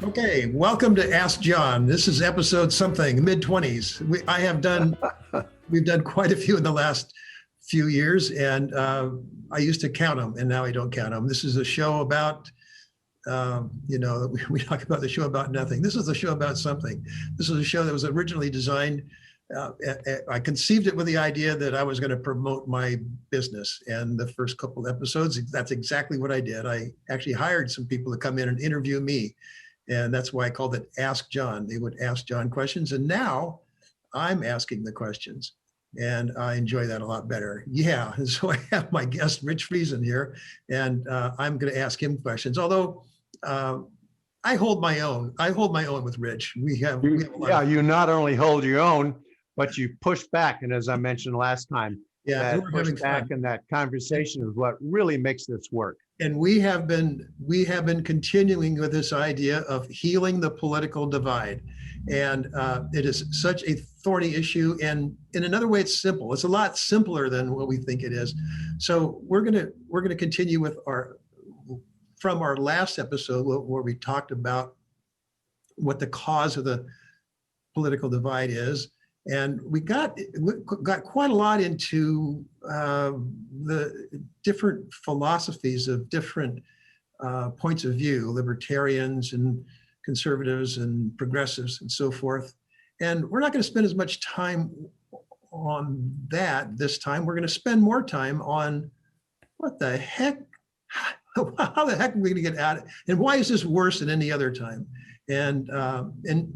Okay, welcome to Ask John. This is episode something, mid-20s. We've done quite a few in the last few years, and I used to count them, and now I don't count them. This is a show about, we talk about the show about nothing. This is a show about something. This is a show that was originally designed. I conceived it with the idea that I was going to promote my business. And the first couple episodes, that's exactly what I did. I actually hired some people to come in and interview me. And that's why I called it Ask John. They would ask John questions. And now I'm asking the questions. And I enjoy that a lot better. Yeah. And so I have my guest, Rich Friesen, here. And I'm going to ask him questions. Although I hold my own. I hold my own with Rich. We have a lot you not only hold your own, but you push back. And as I mentioned last time, that push back and that conversation is what really makes this work. And we have been continuing with this idea of healing the political divide. And it is such a thorny issue. And in another way, it's simple. It's a lot simpler than what we think it is. So we're gonna continue with from our last episode where we talked about what the cause of the political divide is. And we got quite a lot into the different philosophies of different points of view, libertarians and conservatives and progressives and so forth. And we're not going to spend as much time on that this time. We're going to spend more time on what the heck, how the heck are we going to get at it? And why is this worse than any other time? And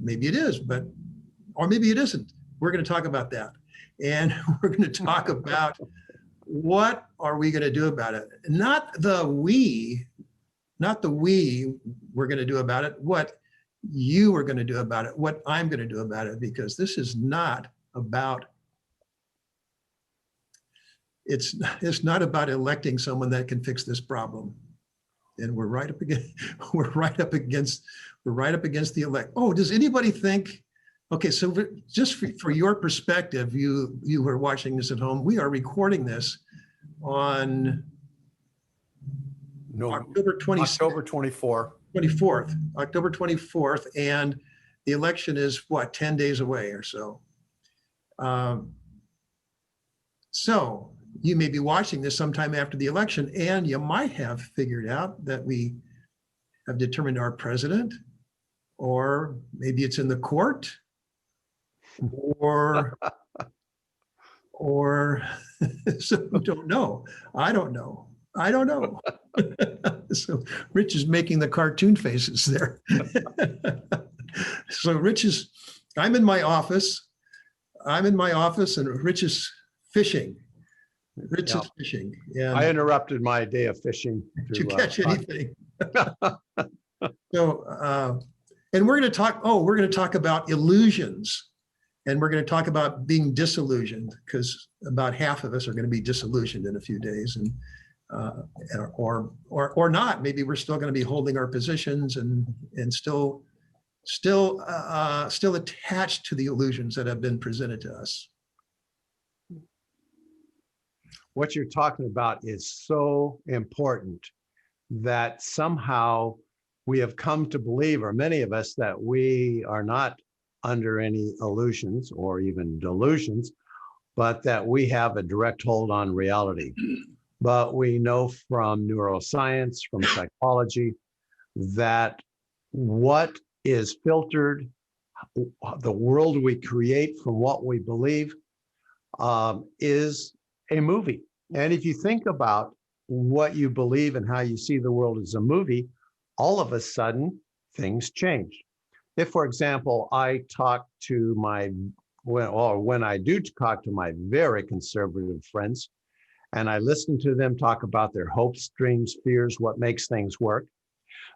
maybe it is, or maybe it isn't. We're going to talk about that. And we're going to talk about what are we going to do about it? Not the we we're going to do about it, what you are going to do about it, what I'm going to do about it, because this is not about, it's not about electing someone that can fix this problem. And we're right up against the elect. Oh, does anybody think, okay, so just for your perspective, you who are watching this at home, we are recording this on October 24th, and the election is what, 10 days away or so. So you may be watching this sometime after the election, and you might have figured out that we have determined our president, or maybe it's in the court, or so we don't know. I don't know. So Rich is making the cartoon faces there. So I'm in my office, and Rich is fishing. Is fishing. And I interrupted my day of fishing. Did you catch anything? So, and we're going to talk about illusions. And we're going to talk about being disillusioned, because about half of us are going to be disillusioned in a few days, and or not. Maybe we're still going to be holding our positions and still attached to the illusions that have been presented to us. What you're talking about is so important that somehow we have come to believe, or many of us, that we are not under any illusions or even delusions, but that we have a direct hold on reality. But we know from neuroscience, from psychology, that what is filtered, the world we create from what we believe, is a movie. And if you think about what you believe and how you see the world as a movie, all of a sudden things change. If, for example, I talk to when I do talk to my very conservative friends, and I listen to them talk about their hopes, dreams, fears, what makes things work,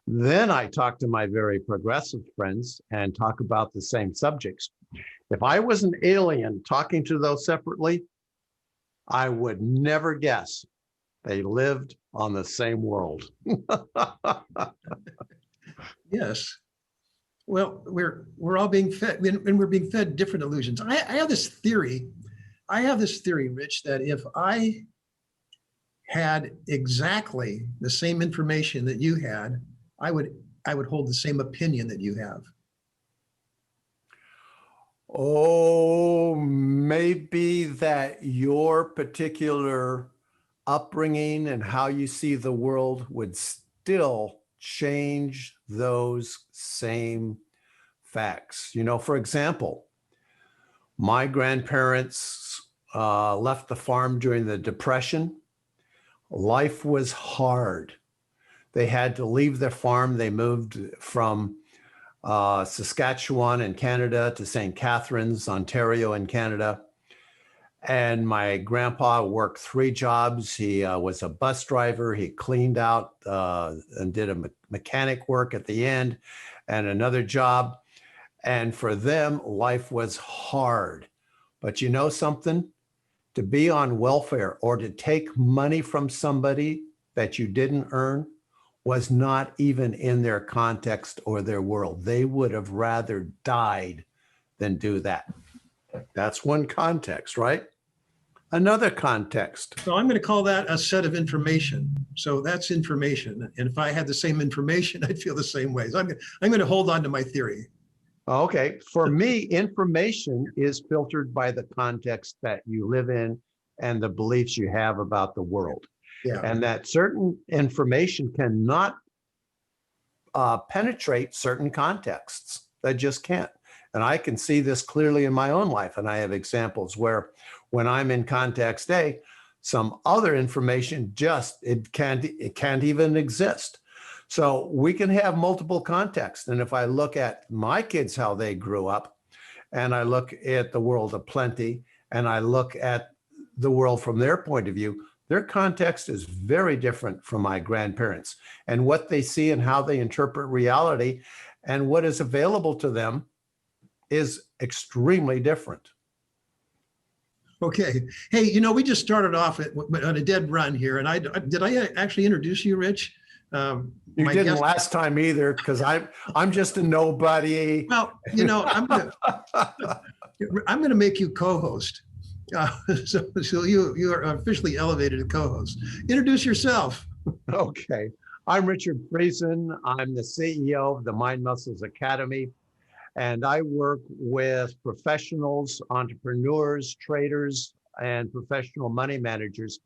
then I talk to my very progressive friends and talk about the same subjects. If I was an alien talking to those separately, I would never guess they lived on the same world. Yes. Well, we're all being fed, and we're being fed different illusions. I have this theory, Rich, that if I had exactly the same information that you had, I would I would hold the same opinion that you have? Oh, maybe that your particular upbringing and how you see the world would still change those same facts. You know, for example, my grandparents left the farm during the Depression. Life was hard. They had to leave their farm. They moved from Saskatchewan in Canada to St. Catharines, Ontario in Canada. And my grandpa worked 3 jobs. He was a bus driver. He cleaned out and did a mechanic work at the end and another job. And for them, life was hard. But you know something? To be on welfare or to take money from somebody that you didn't earn was not even in their context or their world. They would have rather died than do that. That's one context, right? Another context. So I'm going to call that a set of information. So that's information. And if I had the same information, I'd feel the same way. So I'm going to hold on to my theory. Okay. For me, information is filtered by the context that you live in and the beliefs you have about the world. Yeah. And that certain information cannot penetrate certain contexts. They just can't. And I can see this clearly in my own life. And I have examples where when I'm in context A, some other information it can't even exist. So we can have multiple contexts. And if I look at my kids, how they grew up, and I look at the world of plenty, and I look at the world from their point of view, their context is very different from my grandparents. And what they see and how they interpret reality and what is available to them is extremely different. Okay. Hey, we just started off on a dead run here. And did I actually introduce you, Rich? You didn't last time either, because I'm just a nobody. Well, I'm gonna make you co-host. So you are officially elevated to co-host. Introduce yourself. Okay. I'm Richard Friesen. I'm the CEO of the Mind Muscles Academy, and I work with professionals, entrepreneurs, traders, and professional money managers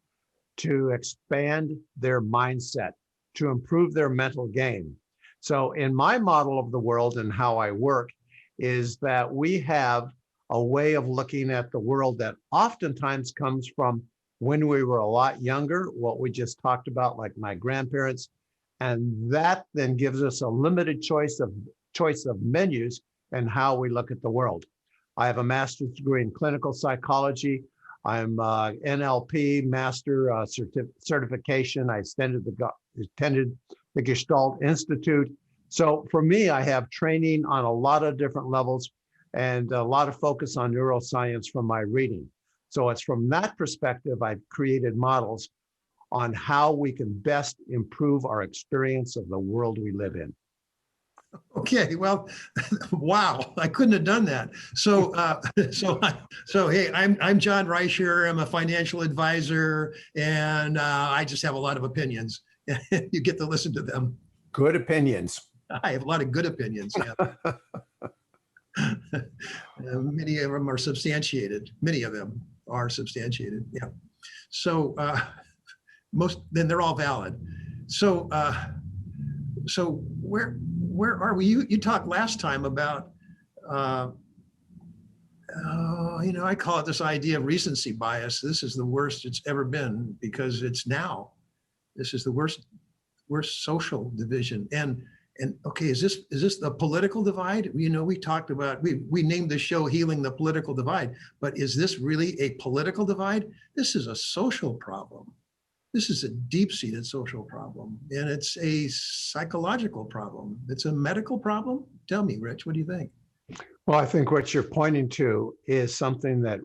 to expand their mindset, to improve their mental game. So in my model of the world and how I work is that we have a way of looking at the world that oftentimes comes from when we were a lot younger, what we just talked about, like my grandparents, and that then gives us a limited choice of menus and how we look at the world. I have a master's degree in clinical psychology. I'm NLP master certification. I attended the Gestalt Institute. So for me, I have training on a lot of different levels and a lot of focus on neuroscience from my reading. So it's from that perspective, I've created models on how we can best improve our experience of the world we live in. Okay, well, wow, I couldn't have done that. So hey, I'm John Reuscher. I'm a financial advisor, and I just have a lot of opinions. You get to listen to them. Good opinions. I have a lot of good opinions. Yeah. Many of them are substantiated. Yeah. So then they're all valid. So where are we? You talked last time about, I call it this idea of recency bias. This is the worst it's ever been because it's now. This is the worst social division. And okay, is this the political divide? We talked about, we named the show Healing the Political Divide, but is this really a political divide? This is a social problem. This is a deep-seated social problem, and it's a psychological problem. It's a medical problem. Tell me, Rich, what do you think? Well, I think what you're pointing to is something that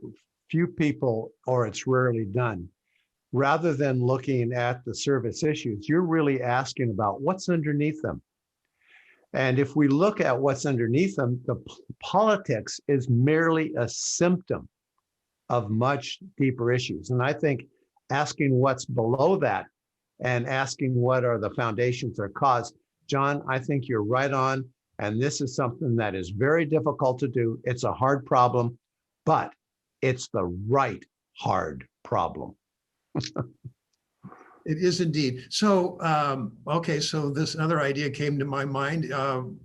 few people, or it's rarely done. Rather than looking at the service issues, you're really asking about what's underneath them. And if we look at what's underneath them, the politics is merely a symptom of much deeper issues. And I think asking what's below that and asking what are the foundations or cause John, I think you're right on. And this is something that is very difficult to do. It's a hard problem, but it's the right hard problem. It is indeed. So, okay, so this other idea came to my mind. So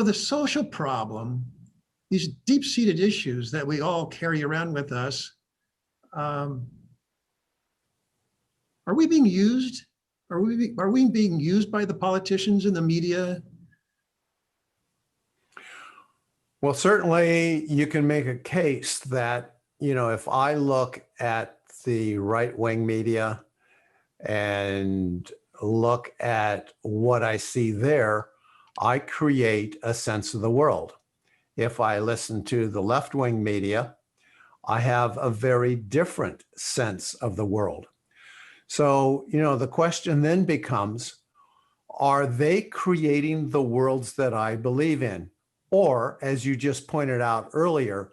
the social problem, these deep-seated issues that we all carry around with us, are we being used? Are we being used by the politicians and the media? Well, certainly you can make a case that, if I look at the right-wing media and look at what I see there, I create a sense of the world. If I listen to the left-wing media, I have a very different sense of the world. So, the question then becomes, are they creating the worlds that I believe in? Or, as you just pointed out earlier,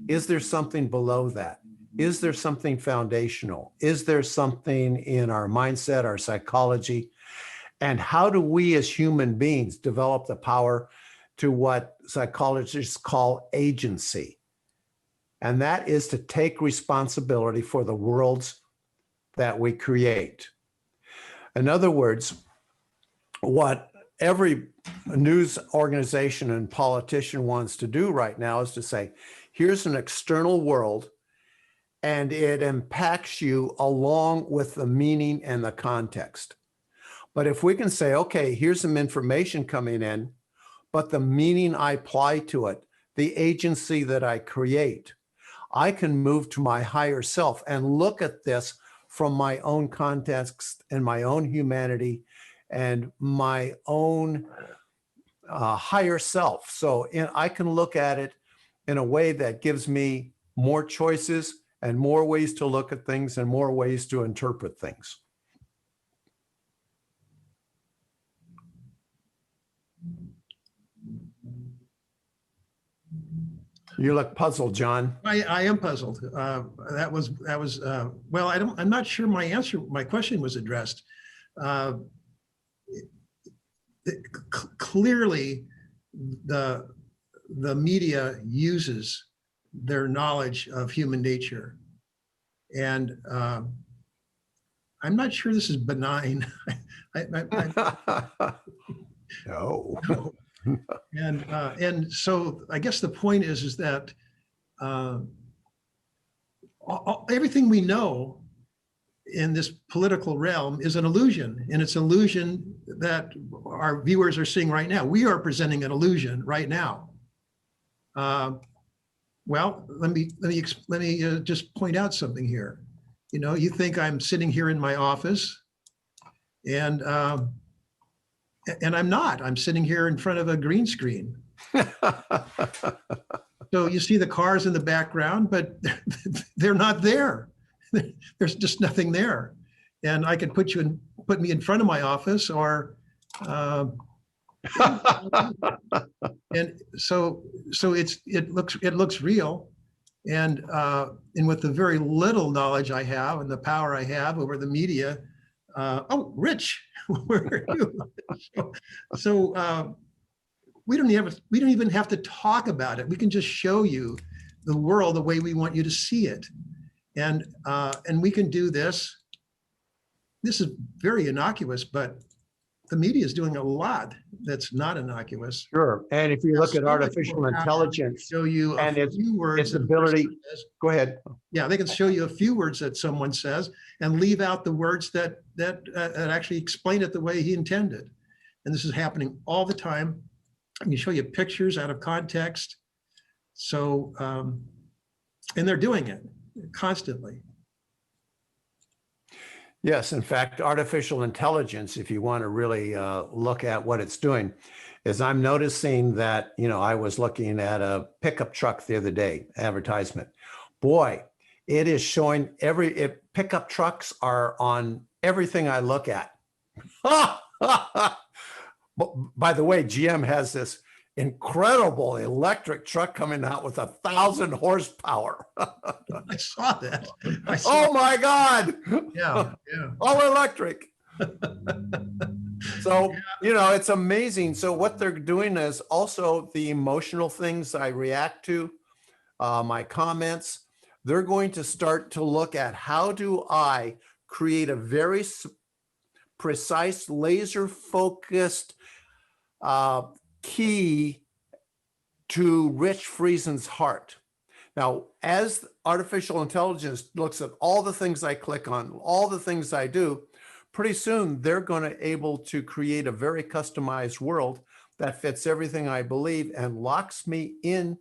is there something below that? Is there something foundational? Is there something in our mindset, our psychology? And how do we as human beings develop the power to what psychologists call agency? And that is to take responsibility for the worlds that we create. In other words, what every news organization and politician wants to do right now is to say, here's an external world, and it impacts you along with the meaning and the context. But if we can say, okay, here's some information coming in, but the meaning I apply to it, the agency that I create, I can move to my higher self and look at this from my own context and my own humanity and my own higher self. So I can look at it in a way that gives me more choices and more ways to look at things and more ways to interpret things. You look puzzled, John. I am puzzled. Well, I'm not sure my question was addressed. Clearly, the media uses their knowledge of human nature. And I'm not sure this is benign. No. And so I guess the point is that everything we know in this political realm is an illusion, and it's an illusion that our viewers are seeing right now. We are presenting an illusion right now. Well, let me just point out something here. You think I'm sitting here in my office, and I'm not. I'm sitting here in front of a green screen. So you see the cars in the background, but they're not there. There's just nothing there. And I could put me in front of my office, or and so it looks real. And with the very little knowledge I have and the power I have over the media, oh, Rich, where are you? So we don't even have to talk about it. We can just show you the world the way we want you to see it, and we can do this. This is very innocuous, but the media is doing a lot that's not innocuous. Sure. And if you look at artificial intelligence, show you and a few words. Its ability. Go ahead. Yeah, they can show you a few words that someone says and leave out the words that actually explain it the way he intended. And this is happening all the time. I can show you pictures out of context. So, and they're doing it constantly. Yes, in fact, artificial intelligence, if you want to really look at what it's doing, is I'm noticing that, I was looking at a pickup truck the other day, advertisement. Boy, it is showing pickup trucks are on everything I look at. By the way, GM has this incredible electric truck coming out with 1,000 horsepower. I saw that. Oh my God. Yeah. All electric. So, you know, it's amazing. So what they're doing is also the emotional things I react to, my comments. They're going to start to look at how do I create a very precise, laser focused key to Rich Friesen's heart. Now, as artificial intelligence looks at all the things I click on, all the things I do, pretty soon they're going to able to create a very customized world that fits everything I believe and locks me in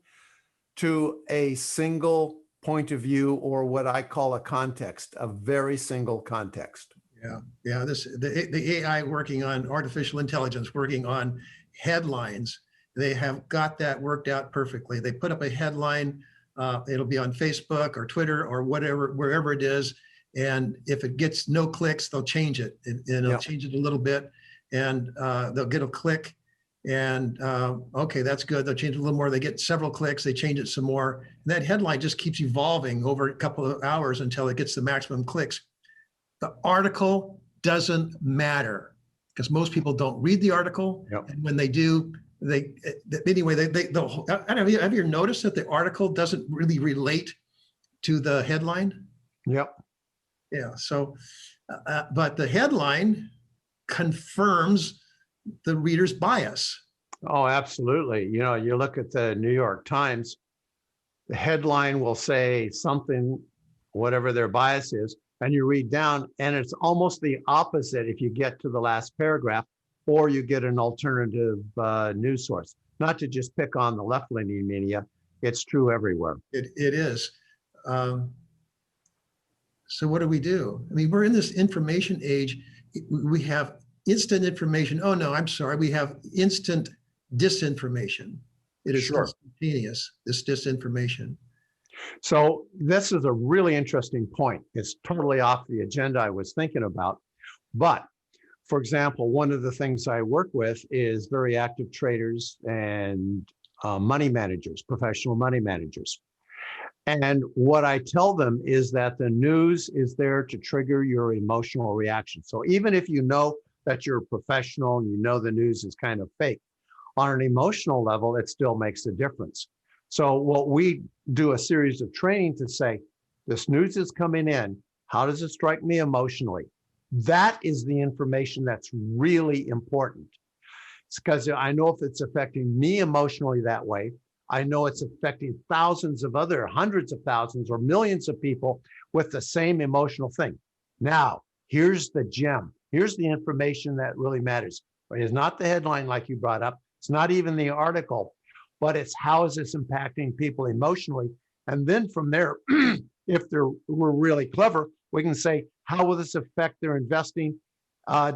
to a single point of view, or what I call a context, a very single context. Yeah. The AI working on artificial intelligence, working on headlines. They have got that worked out perfectly. They put up a headline. It'll be on Facebook or Twitter or whatever, wherever it is. And if it gets no clicks, they'll change it, and it'll change it a little bit, and they'll get a click. And okay, that's good. They'll change it a little more. They get several clicks. They change it some more. And that headline just keeps evolving over a couple of hours until it gets the maximum clicks. The article doesn't matter because most people don't read the article. And when they do, they'll, I don't know, have you noticed that the article doesn't really relate to the headline? Yep. Yeah. So, but the headline confirms the reader's bias. Oh, absolutely. You know, you look at the New York Times, the headline will say something, whatever their bias is, and you read down and it's almost the opposite if you get to the last paragraph, or you get an alternative news source. Not to just pick on the left-leaning media, it's true everywhere. It is. So what do we do? I mean, we're in this information age. We have instant information. Oh no, I'm sorry. We have instant disinformation. It is instantaneous, this disinformation. So this is a really interesting point. It's totally off the agenda I was thinking about. But for example, one of the things I work with is very active traders and money managers, professional money managers. And what I tell them is that the news is there to trigger your emotional reaction. So even if you know that you're a professional and you know the news is kind of fake, on an emotional level, it still makes a difference. So what we do a series of training to say, this news is coming in, how does it strike me emotionally? That is the information that's really important. It's because I know if it's affecting me emotionally that way, I know it's affecting thousands of other, hundreds of thousands or millions of people with the same emotional thing. Now, here's the gem. Here's the information that really matters. It's not the headline like you brought up. It's not even the article, but it's how is this impacting people emotionally? And then from there, if we're really clever, we can say, how will this affect their investing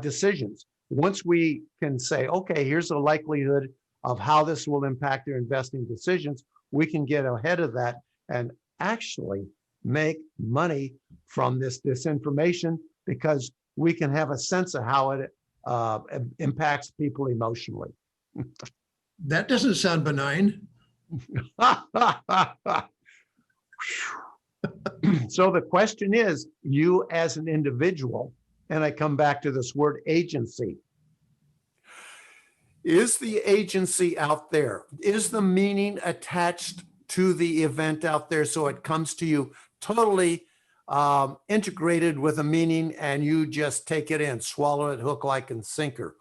decisions? Once we can say, okay, here's a likelihood of how this will impact their investing decisions, we can get ahead of that and actually make money from this disinformation, because we can have a sense of how it impacts people emotionally. That doesn't sound benign. So the question is, you as an individual, and I come back to this word agency. Is the agency out there? Is the meaning attached to the event out there so it comes to you totally integrated with a meaning and you just take it in, swallow it hook, line, and sinker?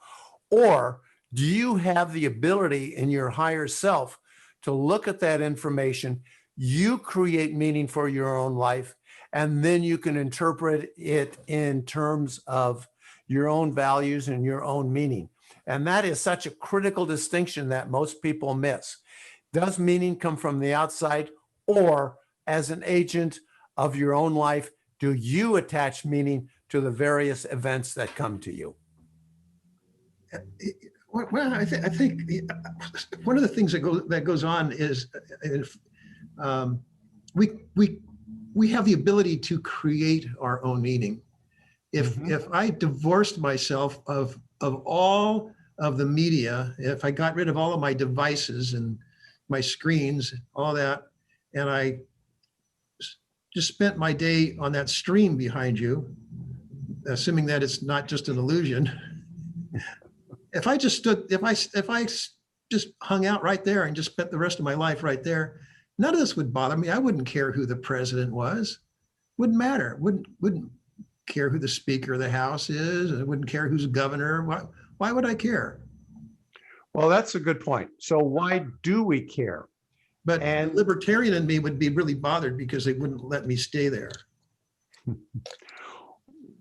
Or do you have the ability in your higher self to look at that information, you create meaning for your own life, and then you can interpret it in terms of your own values and your own meaning? And that is such a critical distinction that most people miss. Does meaning come from the outside, or as an agent of your own life, do you attach meaning to the various events that come to you? Well, I think one of the things that goes on is we have the ability to create our own meaning. If I divorced myself of all of the media, if I got rid of all of my devices and my screens, all that, and I just spent my day on that stream behind you, assuming that it's not just an illusion, If I just stood, if I just hung out right there and just spent the rest of my life right there, none of this would bother me. I wouldn't care who the president was. Wouldn't matter. Wouldn't care who the Speaker of the House is. I wouldn't care who's governor. Why would I care? Well, that's a good point. So why do we care? But And the libertarian in me would be really bothered because they wouldn't let me stay there.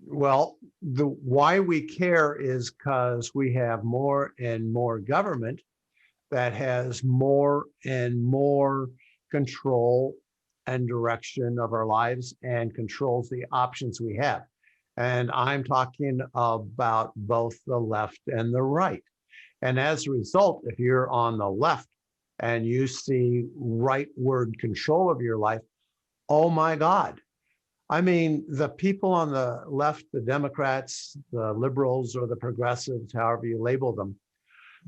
well, the why we care is because we have more and more government that has more and more control and direction of our lives and controls the options we have. And I'm talking about both the left and the right. And as a result, if you're on the left and you see rightward control of your life, oh my God. I mean, the people on the left, the Democrats, the liberals, or the progressives, however you label them,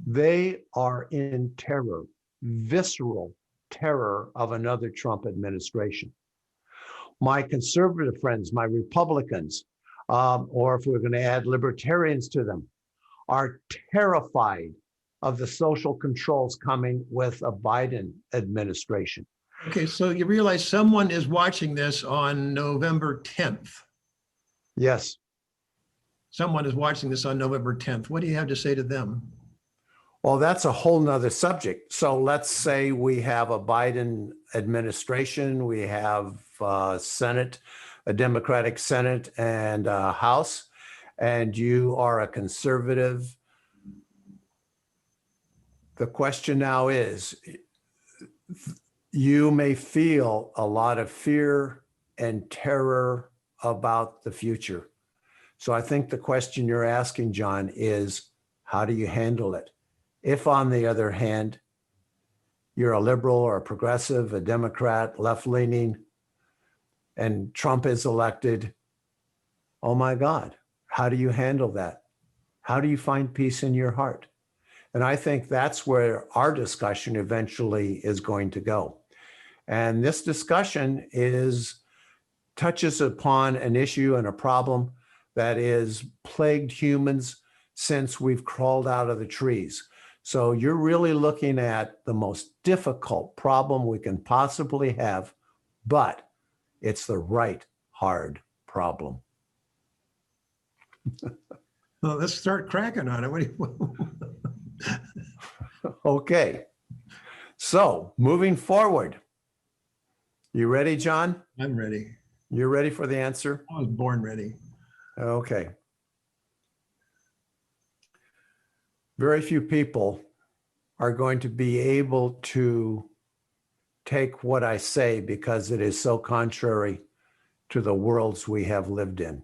they are in terror, visceral terror of another Trump administration. My conservative friends, my Republicans, or if we're going to add libertarians to them, are terrified of the social controls coming with a Biden administration. Okay, so you realize someone is watching this on November 10th. Yes. Someone is watching this on November 10th. What do you have to say to them? Well, that's a whole nother subject. So let's say we have a Biden administration, we have Senate, a Democratic Senate and House, and you are a conservative. The question now is, you may feel a lot of fear and terror about the future. So I think the question you're asking, John, is how do you handle it? If, on the other hand, you're a liberal or a progressive, a Democrat, left-leaning, and Trump is elected, oh my God, how do you handle that? How do you find peace in your heart? And I think that's where our discussion eventually is going to go. And this discussion touches upon an issue and a problem that is plagued humans since we've crawled out of the trees. So you're really looking at the most difficult problem we can possibly have, but it's the right hard problem. Well, let's start cracking on it. What do you... Okay. So moving forward, you ready, John? I'm ready. You're ready for the answer? I was born ready. Okay. Very few people are going to be able to take what I say because it is so contrary to the worlds we have lived in.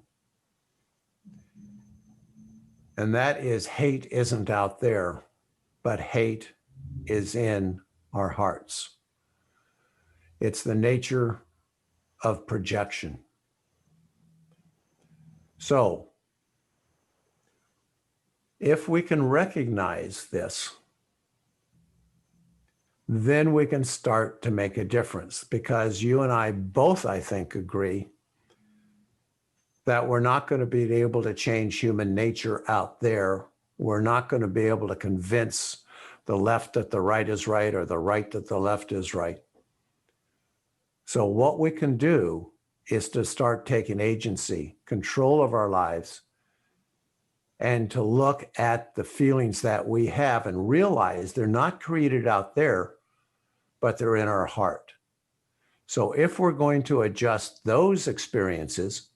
And that is, hate isn't out there, but hate is in our hearts. It's the nature of projection. So, if we can recognize this, then we can start to make a difference, because you and I both, I think, agree that we're not going to be able to change human nature out there. We're not going to be able to convince the left that the right is right or the right that the left is right. So what we can do is to start taking agency, control of our lives, and to look at the feelings that we have and realize they're not created out there, but they're in our heart. So if we're going to adjust those experiences,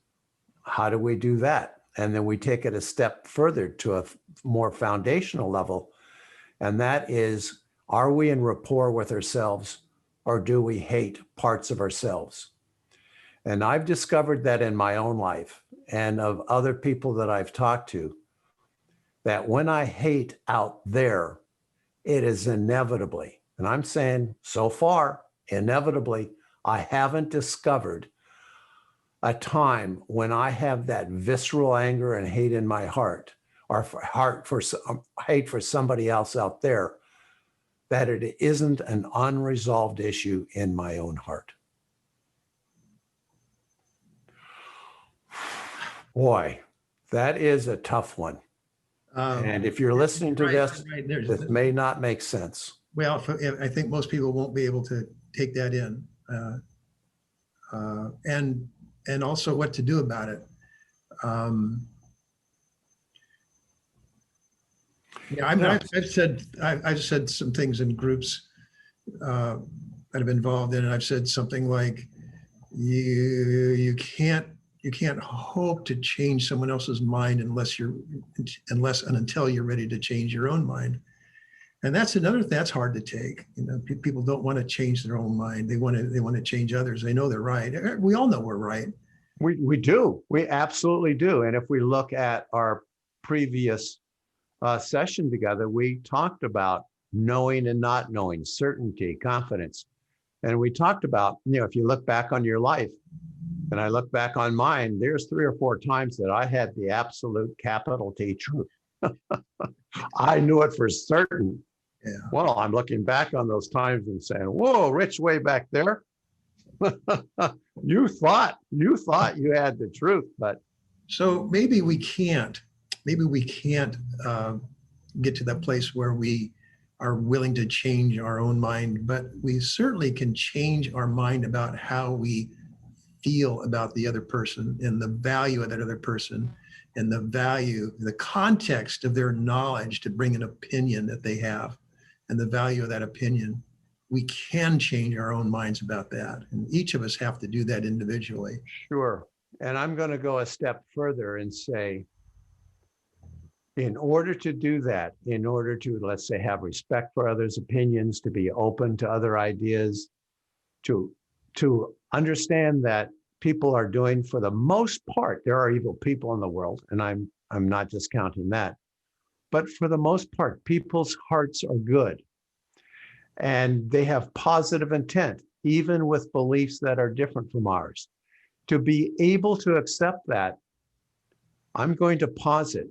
how do we do that? And then we take it a step further to a more foundational level. And that is, are we in rapport with ourselves, or do we hate parts of ourselves? And I've discovered that in my own life and of other people that I've talked to, that when I hate out there, it is inevitably, and I'm saying so far, inevitably, I haven't discovered a time when I have that visceral anger and hate in my heart, or hate for somebody else out there, that it isn't an unresolved issue in my own heart. Boy, that is a tough one. And if you're listening to Right, this, right. this may not make sense. Well, I think most people won't be able to take that in, and also what to do about it. Yeah, I've said some things in groups that I've been involved in, and I've said something like, you can't hope to change someone else's mind unless and until you're ready to change your own mind. And that's that's hard to take. People don't want to change their own mind. They want to change others. They know they're right. We all know we're right. We do. We absolutely do. And if we look at our previous session together, we talked about knowing and not knowing, certainty, confidence. And we talked about, if you look back on your life, and I look back on mine, there's 3 or 4 times that I had the absolute capital T truth. I knew it for certain. Yeah. Well, I'm looking back on those times and saying, whoa, Rich, way back there. You thought you had the truth, but. So maybe we can't get to that place where we are willing to change our own mind, but we certainly can change our mind about how we feel about the other person and the value of that other person and the context of their knowledge to bring an opinion that they have and the value of that opinion. We can change our own minds about that. And each of us have to do that individually. Sure. And I'm going to go a step further and say, in order to do that, in order to, let's say, have respect for others' opinions, to be open to other ideas, to understand that people are doing, for the most part, there are evil people in the world, and I'm not discounting that. But for the most part, people's hearts are good. And they have positive intent, even with beliefs that are different from ours. To be able to accept that, I'm going to posit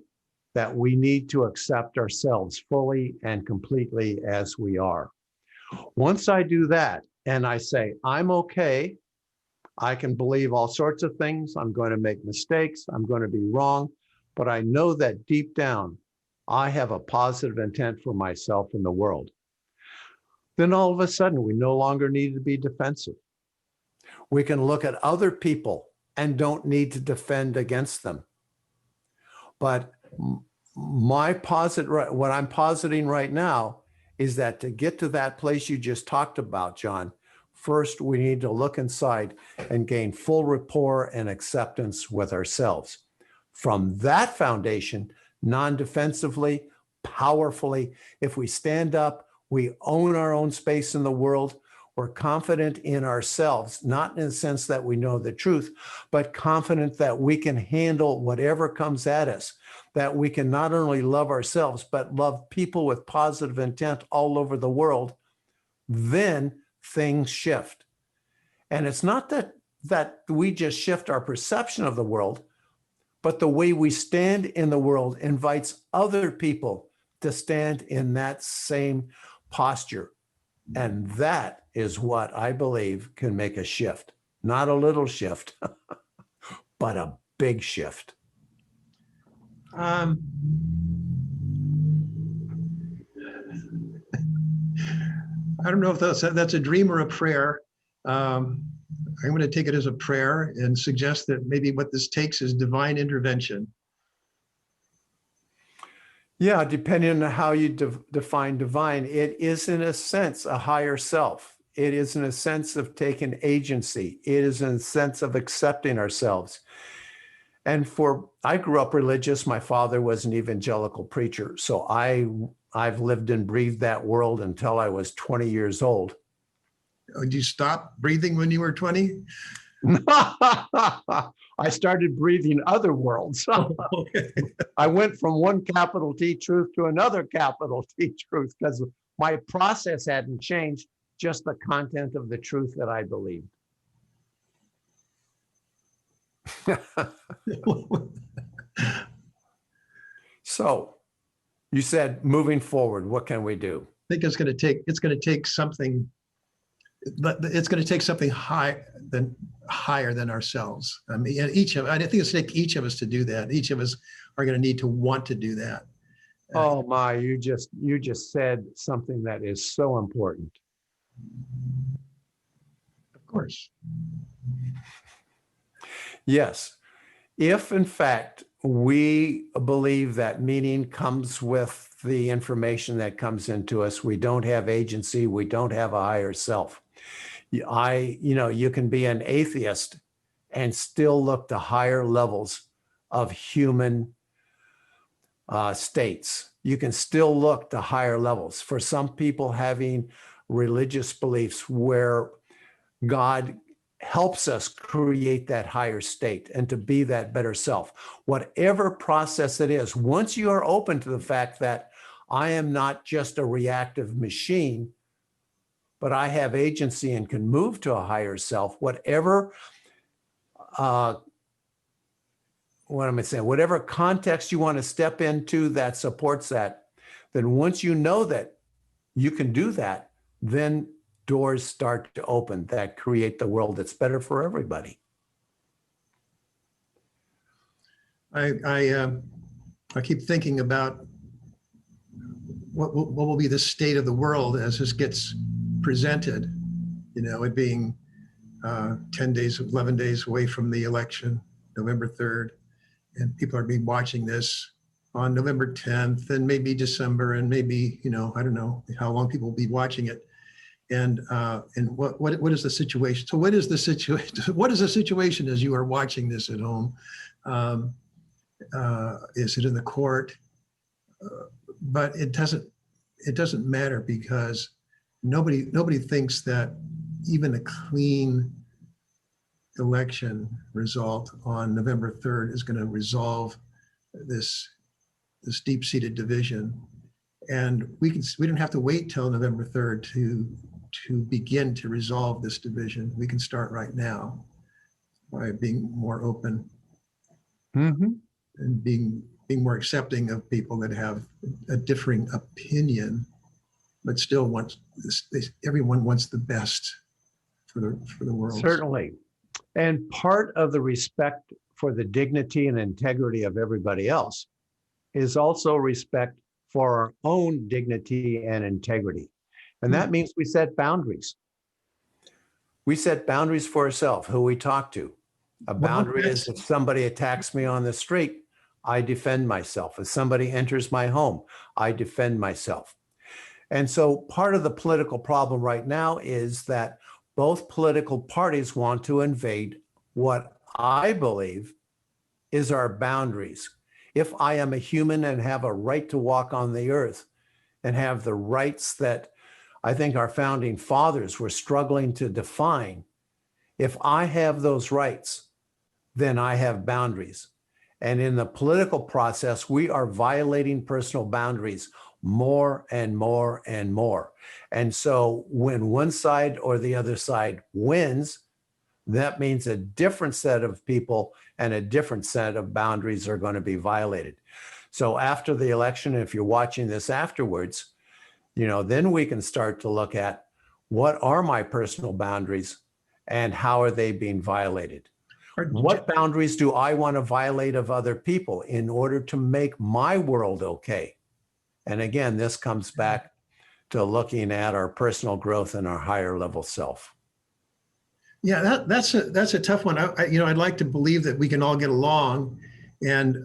that we need to accept ourselves fully and completely as we are. Once I do that, and I say, I'm okay, I can believe all sorts of things, I'm going to make mistakes, I'm going to be wrong, but I know that deep down, I have a positive intent for myself and the world. Then all of a sudden, we no longer need to be defensive. We can look at other people and don't need to defend against them. But what I'm positing right now is that to get to that place you just talked about, John, first we need to look inside and gain full rapport and acceptance with ourselves. From that foundation, non-defensively, powerfully, if we stand up, we own our own space in the world. We're confident in ourselves, not in the sense that we know the truth, but confident that we can handle whatever comes at us, that we can not only love ourselves, but love people with positive intent all over the world. Then things shift. And it's not that we just shift our perception of the world, but the way we stand in the world invites other people to stand in that same posture. And that is what I believe can make a shift. Not a little shift, but a big shift. I don't know if that's a dream or a prayer. I'm going to take it as a prayer and suggest that maybe what this takes is divine intervention. Yeah, depending on how you define divine, it is in a sense a higher self. It is in a sense of taking agency. It is in a sense of accepting ourselves. And I grew up religious. My father was an evangelical preacher. So I've lived and breathed that world until I was 20 years old. Did you stop breathing when you were 20? I started breathing other worlds. Okay. I went from one capital T truth to another capital T truth because my process hadn't changed, just the content of the truth that I believed. So you said moving forward, what can we do? I think it's going to take something, but it's going to take something higher than ourselves. I mean, I think it's going to take each of us to do that. Each of us are going to need to want to do that. Oh my, you just said something that is so important. Of course. Yes. If in fact we believe that meaning comes with the information that comes into us, we don't have agency, we don't have a higher self. You can be an atheist and still look to higher levels of human states. You can still look to higher levels. For some people having religious beliefs where God helps us create that higher state and to be that better self. Whatever process it is, once you are open to the fact that I am not just a reactive machine, but I have agency and can move to a higher self, whatever, what am I saying? Whatever context you want to step into that supports that, then once you know that you can do that, then doors start to open that create the world that's better for everybody. I keep thinking about what will be the state of the world as this gets presented, it being 10 days, 11 days away from the election, November 3rd, and people are being watching this on November 10th and maybe December and maybe, I don't know how long people will be watching it. And what is the situation? So what is the situation? What is the situation as you are watching this at home? Is it in the court? But it doesn't matter because nobody thinks that even a clean election result on November 3rd is going to resolve this deep-seated division. And we don't have to wait till November 3rd to begin to resolve this division. We can start right now by being more open and being more accepting of people that have a differing opinion, but still everyone wants the best for the world. Certainly. And part of the respect for the dignity and integrity of everybody else is also respect for our own dignity and integrity. And that means we set boundaries. We set boundaries for ourselves, who we talk to. A boundary is if somebody attacks me on the street, I defend myself. If somebody enters my home, I defend myself. And so part of the political problem right now is that both political parties want to invade what I believe is our boundaries. If I am a human and have a right to walk on the earth and have the rights that I think our founding fathers were struggling to define, if I have those rights, then I have boundaries. And in the political process, we are violating personal boundaries more and more and more. And so when one side or the other side wins, that means a different set of people and a different set of boundaries are going to be violated. So after the election, if you're watching this afterwards, then we can start to look at what are my personal boundaries and how are they being violated? What boundaries do I want to violate of other people in order to make my world okay? And again, this comes back to looking at our personal growth and our higher level self. Yeah, that's a tough one. I'd like to believe that we can all get along. And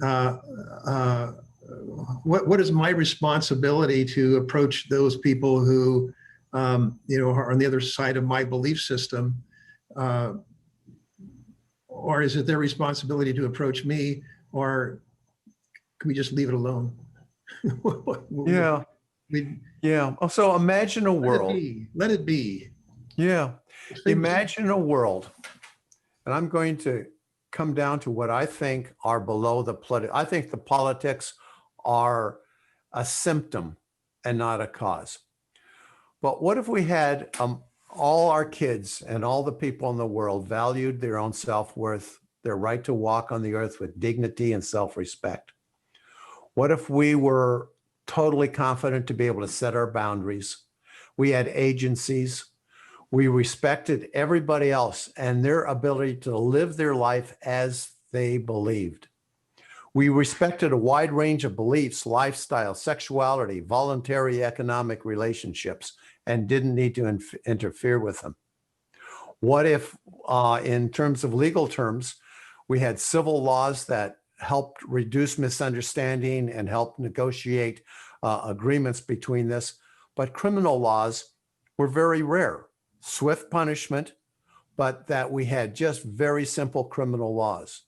what is my responsibility to approach those people who, are on the other side of my belief system? Or is it their responsibility to approach me? Or can we just leave it alone? Yeah. Yeah. So imagine a world. Let it be. Yeah. Imagine a world. And I'm going to come down to what I think are below the political. I think the politics are a symptom and not a cause. But what if we had all our kids and all the people in the world valued their own self-worth, their right to walk on the earth with dignity and self-respect? What if we were totally confident to be able to set our boundaries? We had agencies. We respected everybody else and their ability to live their life as they believed. We respected a wide range of beliefs, lifestyle, sexuality, voluntary economic relationships, and didn't need to interfere with them. What if, in terms of legal terms, we had civil laws that helped reduce misunderstanding and helped negotiate agreements between this, but criminal laws were very rare. Swift punishment, but that we had just very simple criminal laws.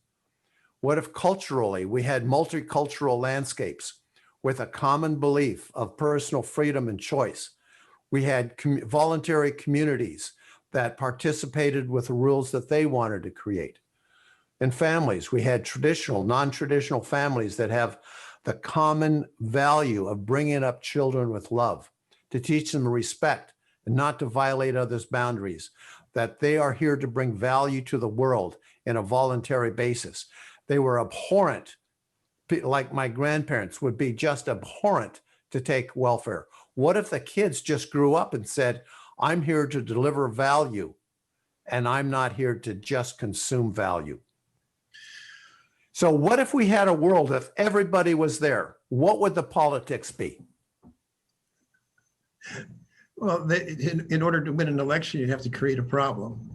What if culturally we had multicultural landscapes with a common belief of personal freedom and choice? We had voluntary communities that participated with the rules that they wanted to create. In families, we had traditional, non-traditional families that have the common value of bringing up children with love, to teach them respect and not to violate others' boundaries, that they are here to bring value to the world in a voluntary basis. They were abhorrent, like my grandparents would be just abhorrent to take welfare. What if the kids just grew up and said, I'm here to deliver value and I'm not here to just consume value? So what if we had a world, if everybody was there, what would the politics be? Well, in order to win an election, you have to create a problem.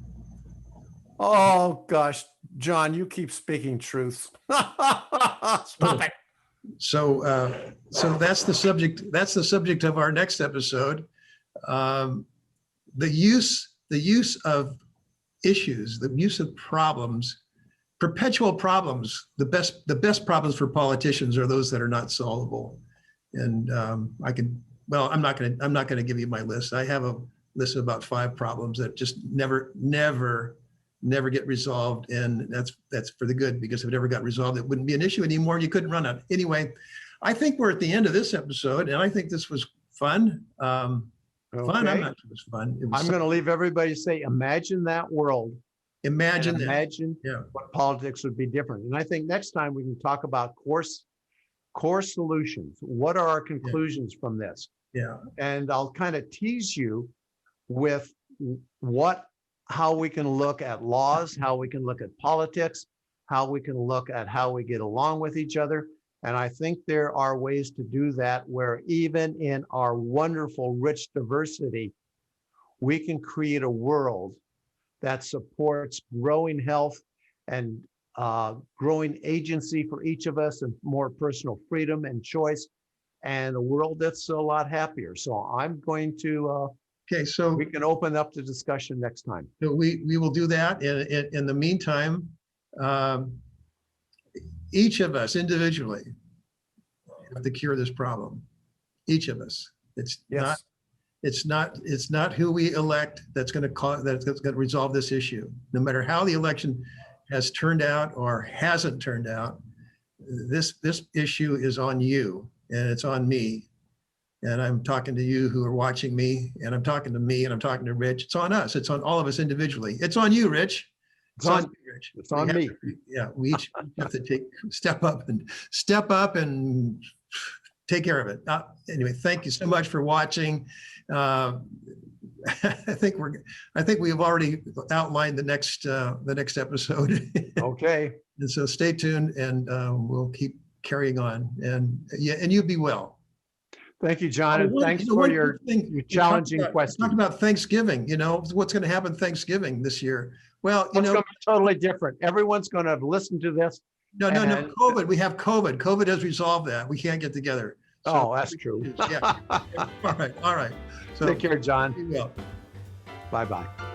Oh gosh, John, you keep speaking truth. Stop it. So that's the subject. That's the subject of our next episode. The use of issues, the use of problems, perpetual problems. The best problems for politicians are those that are not solvable. And I'm not going to give you my list. I have a list of about 5 problems that just never get resolved, and that's for the good, because if it ever got resolved, it wouldn't be an issue anymore. You couldn't run it anyway. I think we're at the end of this episode, and I think this was fun. Fun. I'm not sure it was fun. I'm going to leave everybody to say, imagine that world. Imagine what politics would be different. And I think next time we can talk about core solutions. What are our conclusions from this? Yeah. And I'll kind of tease you with how we can look at laws, how we can look at politics, how we can look at how we get along with each other. And I think there are ways to do that where even in our wonderful, rich diversity, we can create a world that supports growing health and growing agency for each of us, and more personal freedom and choice, and a world that's a lot happier. So I'm going to okay, so we can open up the discussion next time. So we will do that. In the meantime, each of us individually have to cure this problem. Each of us. It's not who we elect that's going to resolve this issue. No matter how the election has turned out or hasn't turned out, this issue is on you and it's on me. And I'm talking to you who are watching me, and I'm talking to me, and I'm talking to Rich. It's on us. It's on all of us individually. It's on you, Rich. It's on you, Rich. It's on me. We each have to step up and take care of it. Anyway, thank you so much for watching. I think we've already outlined the next episode. Okay. And so stay tuned, and we'll keep carrying on. And you be well. Thank you, John, and thanks for your challenging question. Talk about Thanksgiving. What's going to happen Thanksgiving this year? Well, it's going to be totally different. Everyone's going to listen to this. No. COVID. We have COVID. COVID has resolved that. We can't get together. So, that's true. Yeah. All right. So take care, John. You will. Bye-bye.